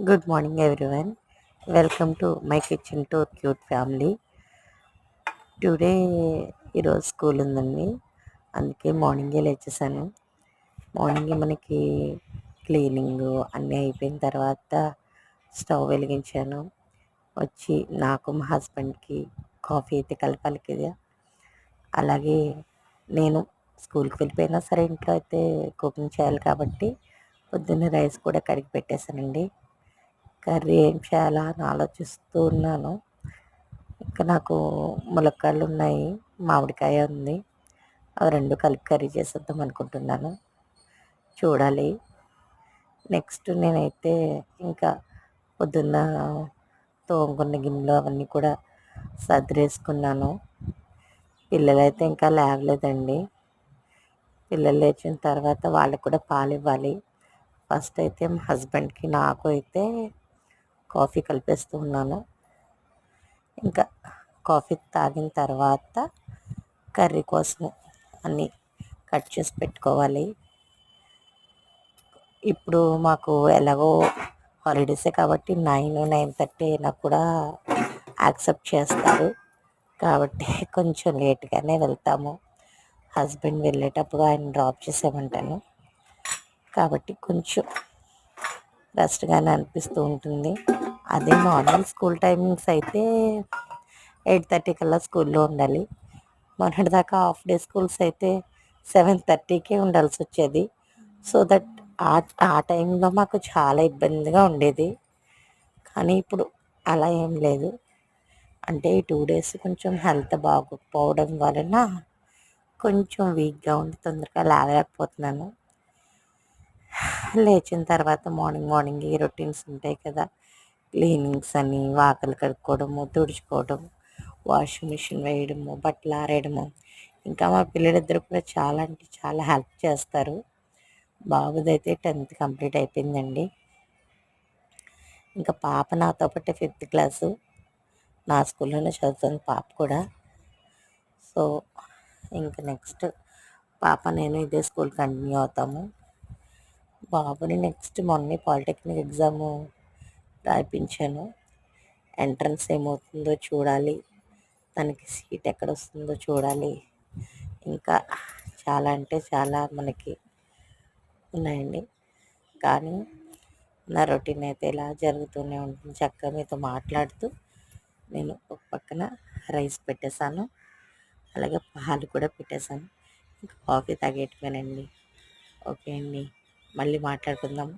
Good morning, everyone. Welcome to my kitchen tour, cute family. Today ఈరోజు school ఉందండి, అందుకే మార్నింగే లేచేసాను. మార్నింగే మనకి క్లీనింగ్ అన్నీ అయిపోయిన తర్వాత స్టవ్ వెలిగించాను. వచ్చి నాకు మా హస్బెండ్కి కాఫీ అయితే కలపాలి కదా. అలాగే నేను స్కూల్కి వెళ్ళిపోయినా సరే ఇంట్లో అయితే కుకింగ్ చేయాలి కాబట్టి పొద్దున్నే రైస్ కూడా కడిగి పెట్టేశానండి. కర్రీ ఏం చేయాలా అని ఆలోచిస్తూ ఉన్నాను. ఇంకా నాకు ములక్కాడలు ఉన్నాయి, మామిడికాయ ఉంది. అవి రెండు కలిపి కర్రీ చేసేద్దాం అనుకుంటున్నాను. చూడాలి. నెక్స్ట్ నేనైతే ఇంకా పొద్దున్న తోముకున్న గిన్నెలు అవన్నీ కూడా సర్దిరేసుకున్నాను. పిల్లలైతే ఇంకా లేవలేదండి. పిల్లలు లేచిన తర్వాత వాళ్ళకు కూడా పాలు ఇవ్వాలి. ఫస్ట్ అయితే మా హస్బెండ్కి నాకు అయితే కాఫీ కలిపేస్తూ ఉన్నాను. ఇంకా కాఫీ తాగిన తర్వాత కర్రీ కోసం అన్నీ కట్ చేసి పెట్టుకోవాలి. ఇప్పుడు మాకు ఎలాగో హాలిడేసే కాబట్టి 9:30 అయినా కూడా యాక్సెప్ట్ చేస్తారు కాబట్టి కొంచెం లేట్గానే వెళ్తాము. హస్బెండ్ వెళ్ళేటప్పుడు ఆయన డ్రాప్ చేసేమంటాను కాబట్టి కొంచెం రెస్ట్గానే అనిపిస్తూ ఉంటుంది. అదే నార్మల్ స్కూల్ టైమింగ్స్ అయితే 8:30 కల్లా స్కూల్లో ఉండాలి. మొన్నటిదాకా హాఫ్ డే స్కూల్స్ అయితే 7:30కే ఉండాల్సి వచ్చేది. సో దట్ ఆ టైంలో మాకు చాలా ఇబ్బందిగా ఉండేది. కానీ ఇప్పుడు అలా ఏం లేదు. అంటే ఈ 2 డేస్ కొంచెం హెల్త్ బాగోకపోవడం వలన కొంచెం వీక్గా ఉండి తొందరగా లేవలేకపోతున్నాను. లేచిన తర్వాత మార్నింగ్ ఈ రొటీన్స్ ఉంటాయి కదా, క్లీనింగ్స్ అని, వాకిలి కడుక్కోవడము, తుడుచుకోవడం, వాషింగ్ మిషన్ వేయడము, బట్టలు ఆరేయడము. ఇంకా మా పిల్లలిద్దరు కూడా చాలా అంటే చాలా హెల్ప్ చేస్తారు. బాబుదైతే 10th కంప్లీట్ అయిపోయిందండి. ఇంకా పాప నాతో పాటే 5th క్లాసు, నా స్కూల్లోనే చదువుతుంది పాప కూడా. సో ఇంకా నెక్స్ట్ పాప నేను ఇదే స్కూల్ కంటిన్యూ అవుతాము. బాబుని నెక్స్ట్ మొన్నే పాలిటెక్నిక్ ఎగ్జాము రాయించాను. ఎంట్రన్స్ ఏమవుతుందో చూడాలి, తనకి సీట్ ఎక్కడ వస్తుందో చూడాలి. ఇంకా చాలా అంటే చాలా మనకి ఉన్నాయండి. కానీ నా రొటీన్ అయితే ఇలా జరుగుతూనే ఉంటుంది. చక్కగా మీతో మాట్లాడుతూ నేను ఒక పక్కన రైస్ పెట్టేశాను, అలాగే పాలు కూడా పెట్టేశాను. ఇంకా కాఫీ తాగేట్టుగానండి. ఓకే అండి, మళ్ళీ మాట్లాడుకుందాం.